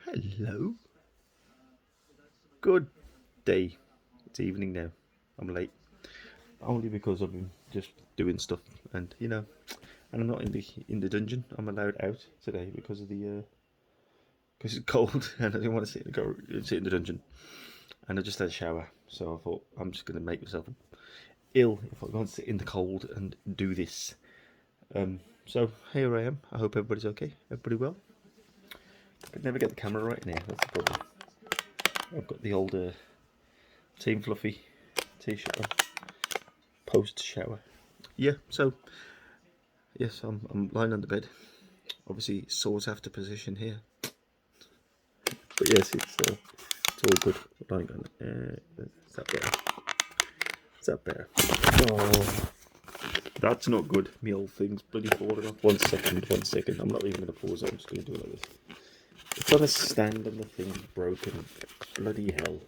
Hello. Good day. It's evening now. I'm late. Only because I've been just doing stuff, and and I'm not in the dungeon. I'm allowed out today because of the because it's cold, and I didn't want to sit in the dungeon. And I just had a shower, so I thought I'm just going to make myself ill if I go and sit in the cold and do this. So here I am. I hope everybody's okay. Everybody well? I could never get the camera right now. That's the problem. I've got the old Team Fluffy t-shirt on. Post shower. Yeah. So yes, I'm lying on the bed. Obviously, sought after position here. But yes, it's all good. Lying on it. Is that better? Is that better? Oh, that's not good. Me old thing's bloody falling off. 1 second. I'm not even going to pause it. I'm just going to do it like this. It's on a stand and the thing's broken. Bloody hell.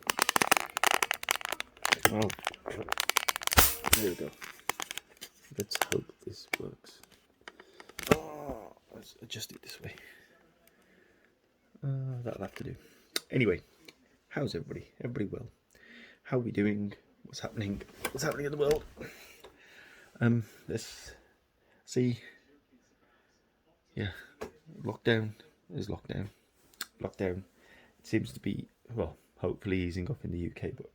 Oh, there we go. Let's hope this works. Oh, let's adjust it this way. That'll have to do. Anyway, how's everybody? Everybody well? How are we doing? What's happening? What's happening in the world? Let's see. Yeah, lockdown is lockdown. Lockdown. It seems to be, well, hopefully easing off in the UK, but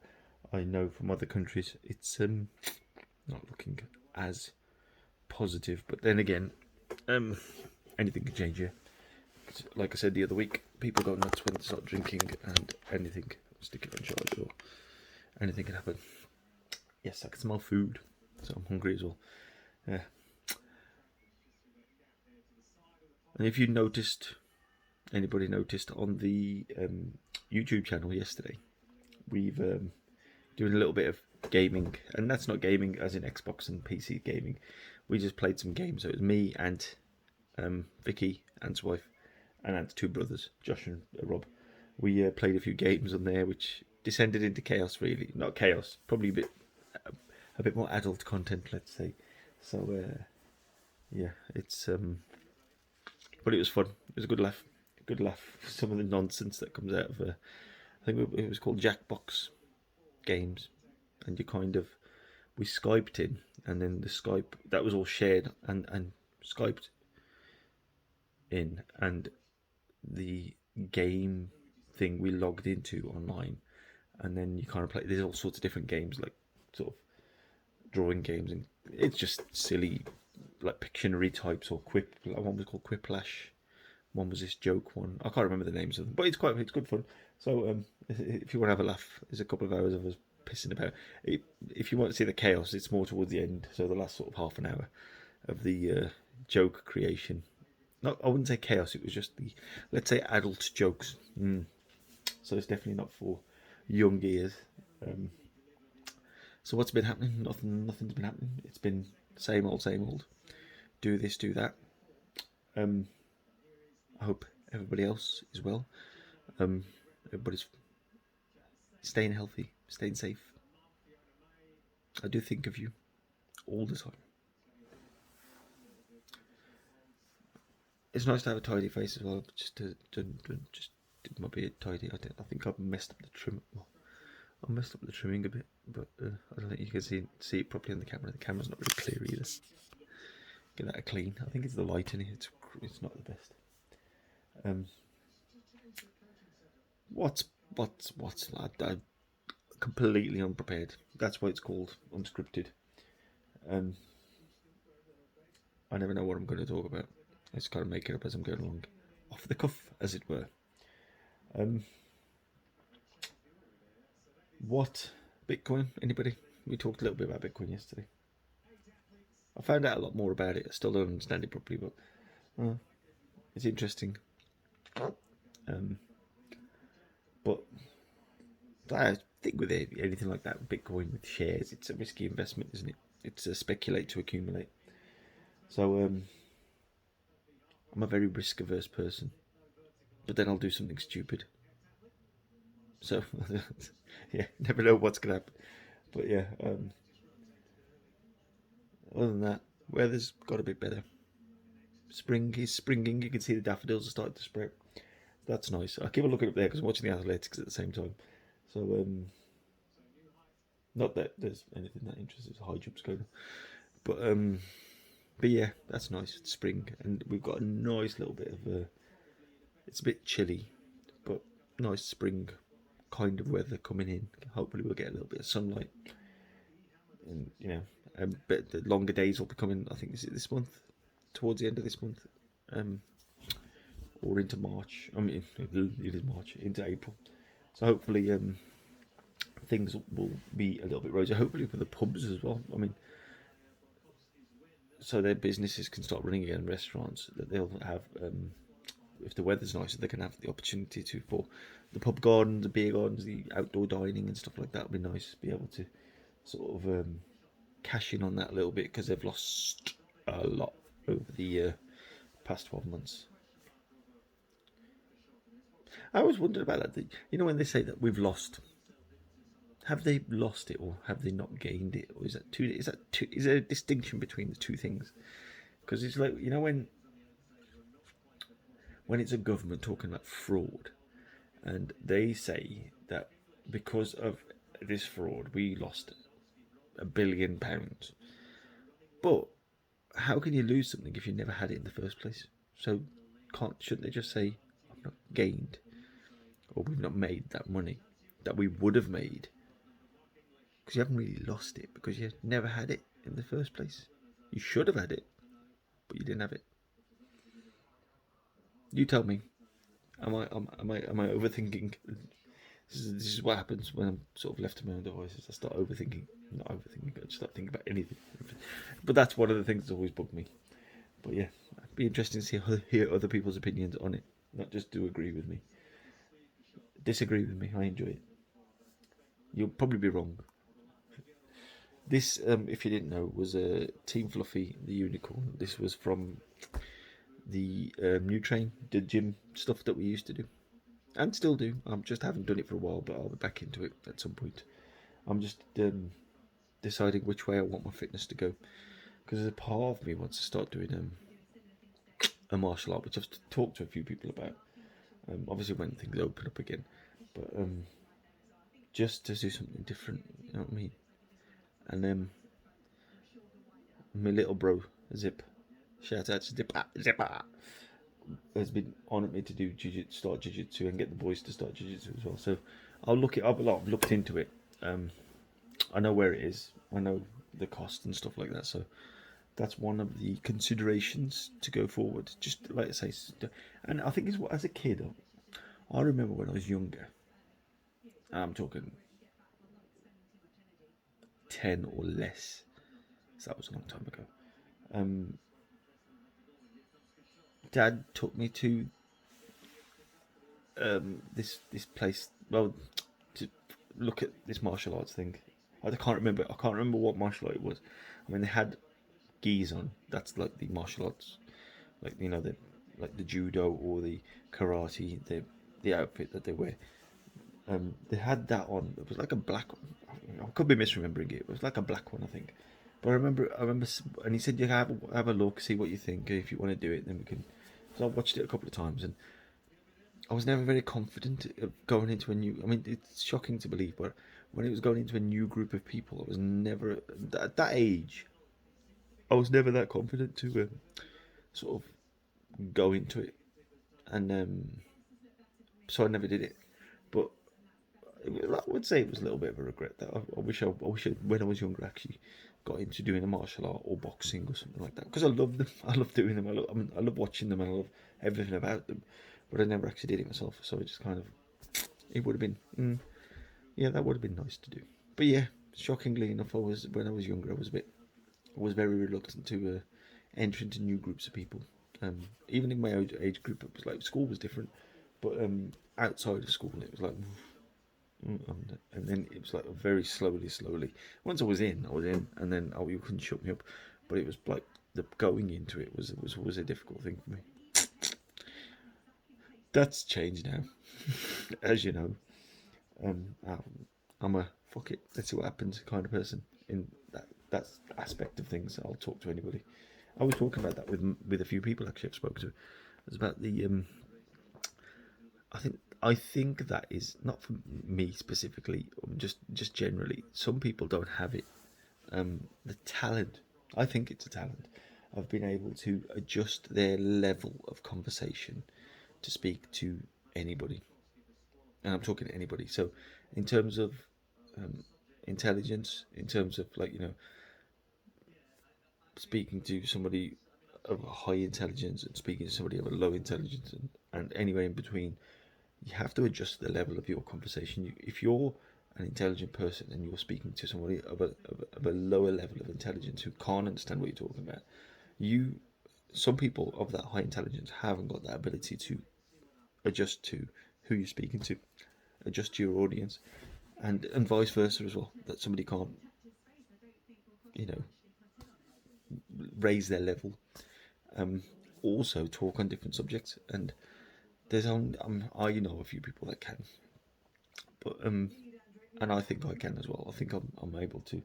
I know from other countries it's not looking as positive. But then again, anything can change here. Like I said the other week, people go nuts when they start drinking, and anything, stick it on charge or anything can happen. Yes, I can smell food, so I'm hungry as well. Yeah. And if you noticed, anybody noticed on the YouTube channel yesterday, we've doing a little bit of gaming, and that's not gaming as in Xbox and PC gaming. We just played some games. So it was me and Vicky, Ant's wife, and Ant's two brothers, Josh and Rob. We played a few games on there, which descended into chaos. Really, not chaos, probably a bit more adult content, let's say. So yeah, it's but it was fun. It was a good laugh. Good laugh. Some of the nonsense that comes out of I think it was called Jackbox games, and we Skyped in, and then the Skype that was all shared and Skyped in, and the game thing we logged into online, and then you kind of play. There's all sorts of different games, like sort of drawing games, and it's just silly, like Pictionary types or Quip. One was called Quiplash. One was this joke one. I can't remember the names of them, but it's good fun. So if you want to have a laugh, there's a couple of hours of us pissing about. If you want to see the chaos, it's more towards the end. So the last sort of half an hour of the joke creation. Not, I wouldn't say chaos. It was just the, let's say, adult jokes. So it's definitely not for young ears. So what's been happening? Nothing's been happening. It's been same old. Do this, do that. I hope everybody else is well. Everybody's staying healthy, staying safe. I do think of you all the time. It's nice to have a tidy face as well. Just to just did my beard tidy. I think I've messed up the trim. Well, I messed up the trimming a bit, but I don't think you can see it properly on the camera. The camera's not really clear either. Get that clean. I think it's the light in it. It's not the best. What's I'm completely unprepared. That's why it's called Unscripted. I never know what I'm going to talk about. I just kind of make it up as I'm going along, off the cuff, as it were. What Bitcoin? Anybody? We talked a little bit about Bitcoin yesterday. I found out a lot more about it. I still don't understand it properly, but it's interesting. But I think with anything like that, Bitcoin with shares, it's a risky investment, isn't it? It's a speculate to accumulate. So I'm a very risk-averse person, but then I'll do something stupid. So yeah, never know what's gonna happen. But yeah, other than that, weather's got a bit better. Spring is springing. You can see the daffodils are starting to sprout. That's nice. I keep a looking up there because I'm watching the athletics at the same time. So not that there's anything that interesting. High jumps going on. But yeah, that's nice. It's spring, and we've got a nice little bit of it's a bit chilly, but nice spring kind of weather coming in. Hopefully, we'll get a little bit of sunlight, and but the longer days will be coming. I think is it this month, towards the end of this month, or into March. I mean, it is March into April. So hopefully, things will be a little bit rosy. Hopefully for the pubs as well. I mean, so their businesses can start running again, restaurants, that they'll have, if the weather's nice, they can have the opportunity to, for the pub gardens, the beer gardens, the outdoor dining and stuff like that. Would be nice to be able to sort of cash in on that a little bit, because they've lost a lot over the past 12 months. I always wondered about that. When they say that we've lost, have they lost it or have they not gained it, or is that two? Is there a distinction between the two things? Because it's like, when it's a government talking about fraud, and they say that because of this fraud we lost £1 billion. But how can you lose something if you never had it in the first place? So shouldn't they just say, I've not gained, or we've not made that money that we would have made? Because you haven't really lost it, because you never had it in the first place. You should have had it, but you didn't have it. You tell me. Am I overthinking? This is what happens when I'm sort of left to my own devices. I start overthinking. Not overthinking. I just start thinking about anything. But that's one of the things that's always bugged me. But yeah, it'd be interesting to hear other people's opinions on it. Not just do agree with me. Disagree with me. I enjoy it. You'll probably be wrong. This, if you didn't know, was a Team Fluffy, the unicorn. This was from the new train, the gym stuff that we used to do, and still do. I just haven't done it for a while, but I'll be back into it at some point. I'm just deciding which way I want my fitness to go, because there's a part of me wants to start doing a martial art, which I've talked to a few people about. Obviously, when things open up again, but just to do something different. You know what I mean? And my little bro Zip, shout out to Zipper, has been on at me to do start jiu-jitsu and get the boys to start jiu-jitsu as well. So I've looked into it. I know where it is. I know the cost and stuff like that. So that's one of the considerations to go forward. Just like I say, and I think as a kid, I remember when I was younger. I'm talking 10 or less. So that was a long time ago. Dad took me to this place, well, to look at this martial arts thing. I can't remember what martial art it was. I mean, they had gis on. That's like the martial arts, like the judo or the karate, the outfit that they wear. They had that on. It was like a black one. I could be misremembering it. It was like a black one, I think. But I remember, and he said, "You have a look, see what you think. If you want to do it, then we can." So I watched it a couple of times, and I was never very confident of going into a new. I mean, it's shocking to believe, but when it was going into a new group of people, I was never at that age. I was never that confident to sort of go into it, and so I never did it. But I would say it was a little bit of a regret that I wish when I was younger, actually got into doing a martial art or boxing or something like that, because I love them. I love doing them. I love watching them, and I love everything about them. But I never actually did it myself, so it just kind of, it would have been, yeah, that would have been nice to do. But yeah, shockingly enough, when I was younger, I was very reluctant to enter into new groups of people. Even in my age group, it was like school was different, but outside of school, it was like, and then it was like very slowly. Once I was in, and then you couldn't shut me up. But it was like the going into it was a difficult thing for me. That's changed now, as you know. I'm a fuck it, let's see what happens kind of person in that aspect of things, I'll talk to anybody. I was talking about that with a few people actually I've spoken to. It was about the I think that is not for me specifically, just generally. Some people don't have it. The talent. I think it's a talent of being able to adjust their level of conversation to speak to anybody, and I'm talking to anybody. So, in terms of intelligence, in terms of speaking to somebody of a high intelligence and speaking to somebody of a low intelligence, and anywhere in between, you have to adjust the level of your conversation. If you're an intelligent person and you're speaking to somebody of a lower level of intelligence who can't understand what you're talking about, some people of that high intelligence haven't got that ability to adjust to who you're speaking to, adjust to your audience, and vice versa as well. That somebody can't, you know, raise their level. Also talk on different subjects, and I know a few people that can, but and I think I can as well. I think I'm able to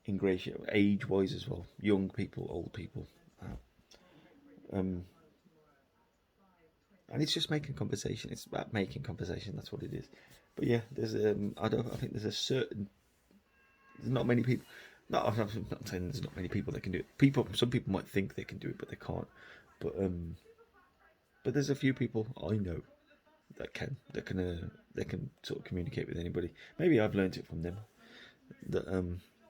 ingratiate age wise as well, young people, old people, and it's just making conversation. It's about making conversation. That's what it is. But yeah, I think there's a certain. There's not many people. No, I'm not saying there's not many people that can do it. Some people might think they can do it, but they can't. But there's a few people I know that can sort of communicate with anybody. Maybe I've learned it from them. That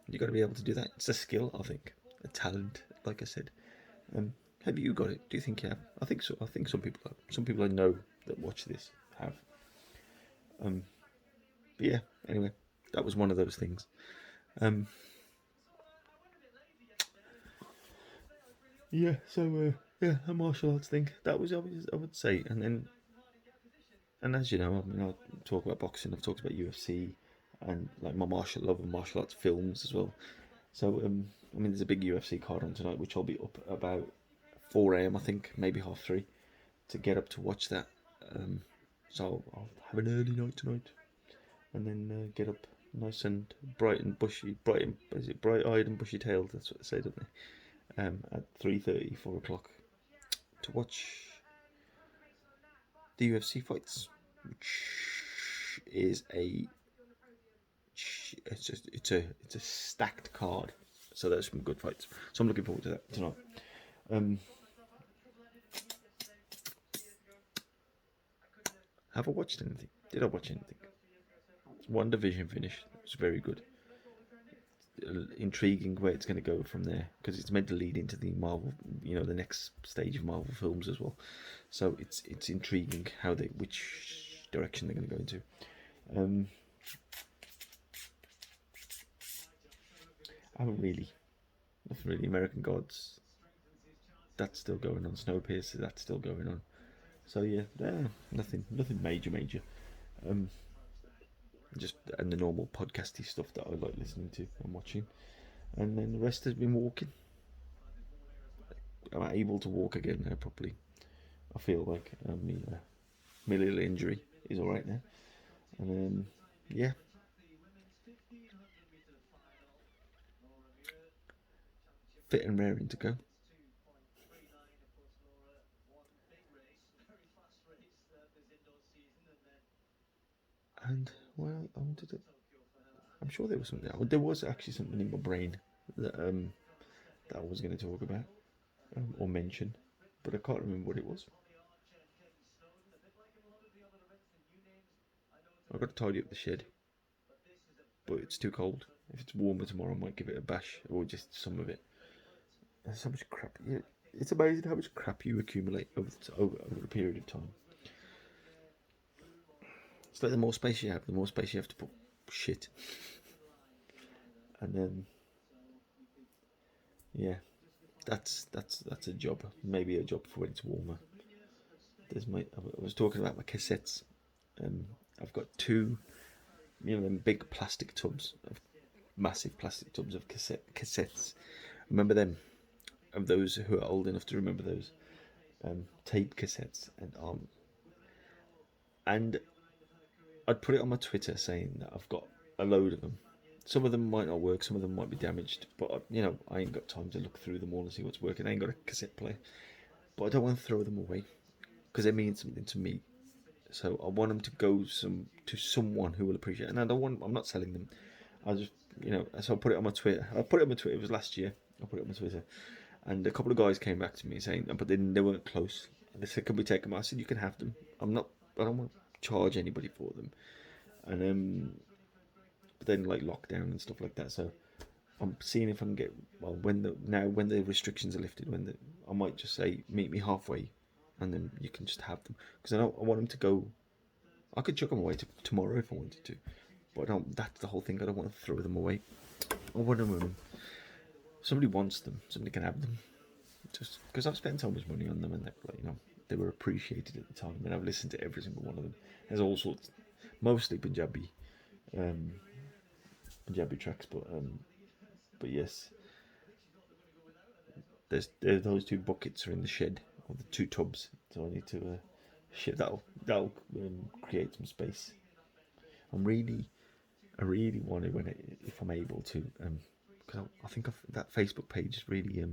you got to be able to do that. It's a skill, I think, a talent. Like I said, have you got it? Do you think you have? I think so. I think some people have. Some people I know that watch this have. But yeah. Anyway, that was one of those things. Yeah. So yeah, a martial arts thing. That was I would say, and as you know, I mean, I talk about boxing. I've talked about UFC and like my love of martial arts films as well. So I mean, there's a big UFC card on tonight, which I'll be up about 4 a.m. I think, maybe half 3, to get up to watch that. So I'll have an early night tonight, and then get up nice and bright and bushy, is it bright-eyed and bushy-tailed? That's what they say, don't they? At 3:30, 4 o'clock, to watch the UFC fights, which is it's a stacked card. So there's some good fights. So I'm looking forward to that tonight. Have I watched anything? Did I watch anything? One Division finished. It's very good. Intriguing where it's going to go from there, because it's meant to lead into the Marvel, the next stage of Marvel films as well. So it's intriguing which direction they're going to go into. I haven't really, nothing really. American Gods, that's still going on. Snowpiercer, that's still going on. So yeah, nothing major. Just and the normal podcasty stuff that I like listening to and watching, and then the rest has been walking. I'm able to walk again now properly. I feel like my little injury is all right now, and yeah, fit and raring to go. And well, I'm sure there was something. There was actually something in my brain that I was going to talk about or mention, but I can't remember what it was. I've got to tidy up the shed, but it's too cold. If it's warmer tomorrow, I might give it a bash, or just some of it. There's so much crap. Yeah, it's amazing how much crap you accumulate over a period of time. It's like the more space you have, the more space you have to put shit. And then, yeah, that's a job. Maybe a job for when it's warmer. I was talking about my cassettes. I've got two, them big plastic tubs, massive plastic tubs of cassettes. Remember them? Of those who are old enough to remember those tape cassettes, and I'd put it on my Twitter saying that I've got a load of them, Some of them might not work, some of them might be damaged, but I ain't got time to look through them all and see what's working. I ain't got a cassette player, but I don't want to throw them away because they mean something to me. So I want them to go to someone who will appreciate it. And I'm not selling them. I just, so I put it on my Twitter. I put it on my Twitter. It was last year. I put it on my Twitter, and a couple of guys came back to me saying, but they weren't close. They said, "Can we take them?" I said, "You can have them. I don't want to charge anybody for them." And but then like lockdown and stuff like that. So I'm seeing if I can get when the restrictions are lifted, I might just say meet me halfway, and then you can just have them because I want them to go. I could chuck them away tomorrow if I wanted to, but I don't. That's the whole thing. I don't want to throw them away. I want them. Somebody wants them. Somebody can have them. Just because I've spent so much money on them, and they were appreciated at the time, and I've listened to every single one of them. There's all sorts, mostly Punjabi tracks, but yes, there's those two buckets are in the shed, or the two tubs. So I need to shit that'll create some space. I really want to if I'm able to, because I think that Facebook page is really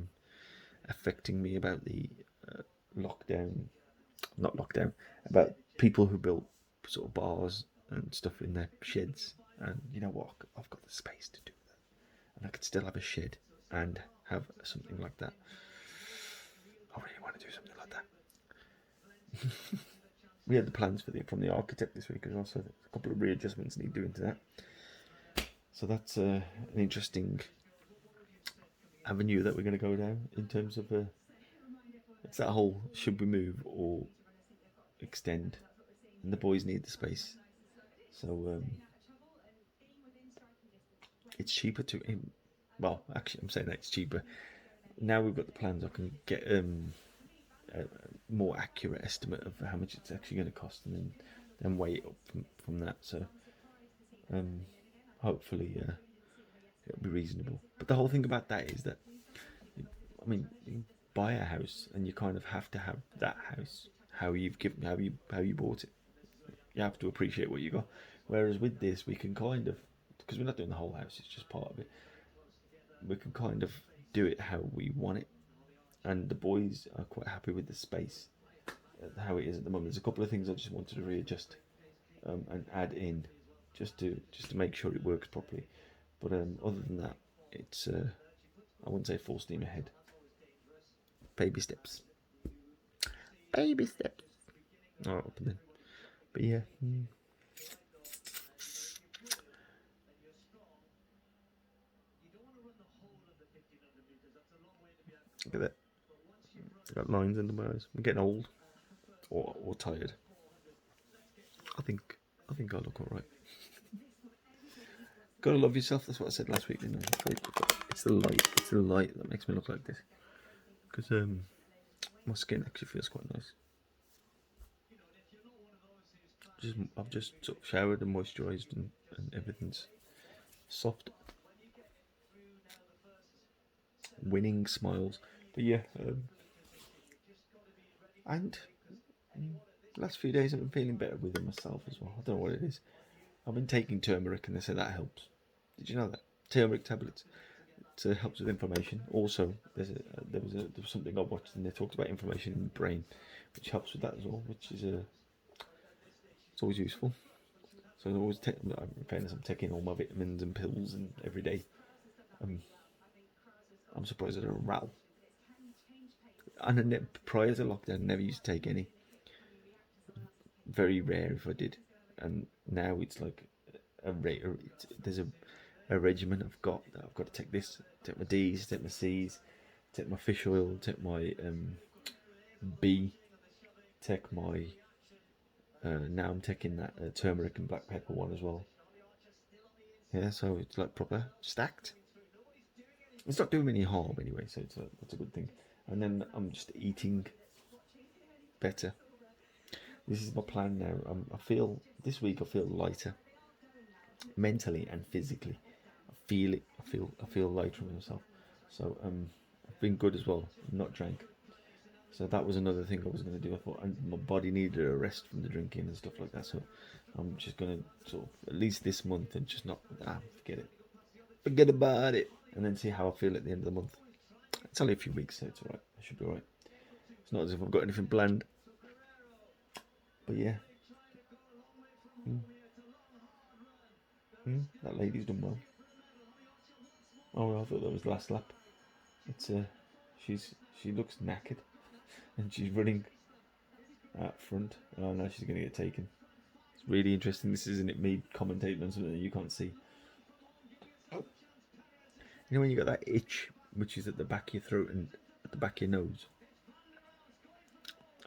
affecting me about the not lockdown, about people who built sort of bars and stuff in their sheds. And you know what? I've got the space to do that, and I could still have a shed and have something like that. I really want to do something like that. We had the plans from the architect this week as well, so a couple of readjustments need doing to that. So that's an interesting avenue that we're going to go down in terms of it's that whole should we move or extend, and the boys need the space, so it's cheaper to well, actually I'm saying that it's cheaper now. We've got the plans. I can get a more accurate estimate of how much it's actually going to cost, and then weigh it up from that. So hopefully it'll be reasonable. But the whole thing about that is that, I mean, you buy a house and you kind of have to have that house how you bought it. You have to appreciate what you got. Whereas with this, we can kind of, because we're not doing the whole house, it's just part of it. We can kind of do it how we want it, and the boys are quite happy with the space how it is at the moment. There's a couple of things I just wanted to readjust and add in, just to make sure it works properly. But other than that, it's I wouldn't say full steam ahead. Baby steps. Baby steps. Oh, but yeah. Look at that. I got lines under my eyes. I'm getting old, or tired. I think I look alright. Gotta love yourself. That's what I said last week. It's the light. It's the light that makes me look like this. Because my skin actually feels quite nice. I've just sort of showered and moisturised, and everything's soft. Winning smiles. But yeah, and the last few days I've been feeling better within myself as well. I don't know what it is. I've been taking turmeric, and they say that helps. Did you know that? Turmeric tablets. It helps with inflammation. Also, there was something I watched, and they talked about inflammation in the brain, which helps with that as well, which is it's always useful. So I always take. In fairness, I'm taking all my vitamins and pills and every day. I'm surprised I don't rattle. And prior to lockdown, I never used to take any. Very rare if I did, and now it's like there's a regimen I've got to take this, take my D's, take my C's, take my fish oil, take my B, take my now I'm taking that turmeric and black pepper one as well. Yeah, so it's like proper stacked. It's not doing me any harm anyway, so that's a good thing. And then I'm just eating better. This is my plan now. I feel this week I feel lighter, mentally and physically. I feel it. I feel lighter on myself. So I've been good as well. Not drank. So that was another thing I was going to do. I thought my body needed a rest from the drinking and stuff like that. So I'm just going to sort of at least this month and just not forget it. forget about it, and then see how I feel at the end of the month. It's only a few weeks, so it's alright. I should be alright. It's not as if I've got anything planned. But yeah. That lady's done well. Oh, I thought that was the last lap. It's she looks knackered, and she's running out front. Oh no, she's going to get taken. It's really interesting. This isn't it me commentating on something that you can't see. You know when you got that itch, which is at the back of your throat and at the back of your nose.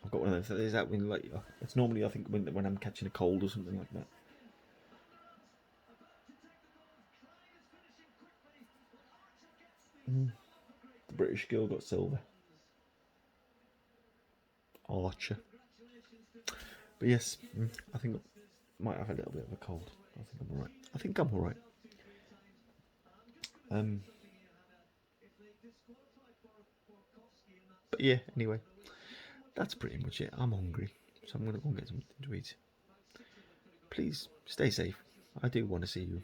I've got one of those. Is that when like it's normally I think when I'm catching a cold or something like that. The British girl got silver. Archer. But yes, I think I might have a little bit of a cold. I think I'm alright. I think I'm alright. But yeah, anyway, that's pretty much it. I'm hungry, so I'm going to go and get something to eat. Please stay safe. I do want to see you.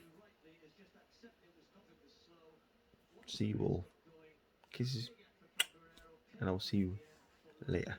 See you all. Kisses. And I'll see you later.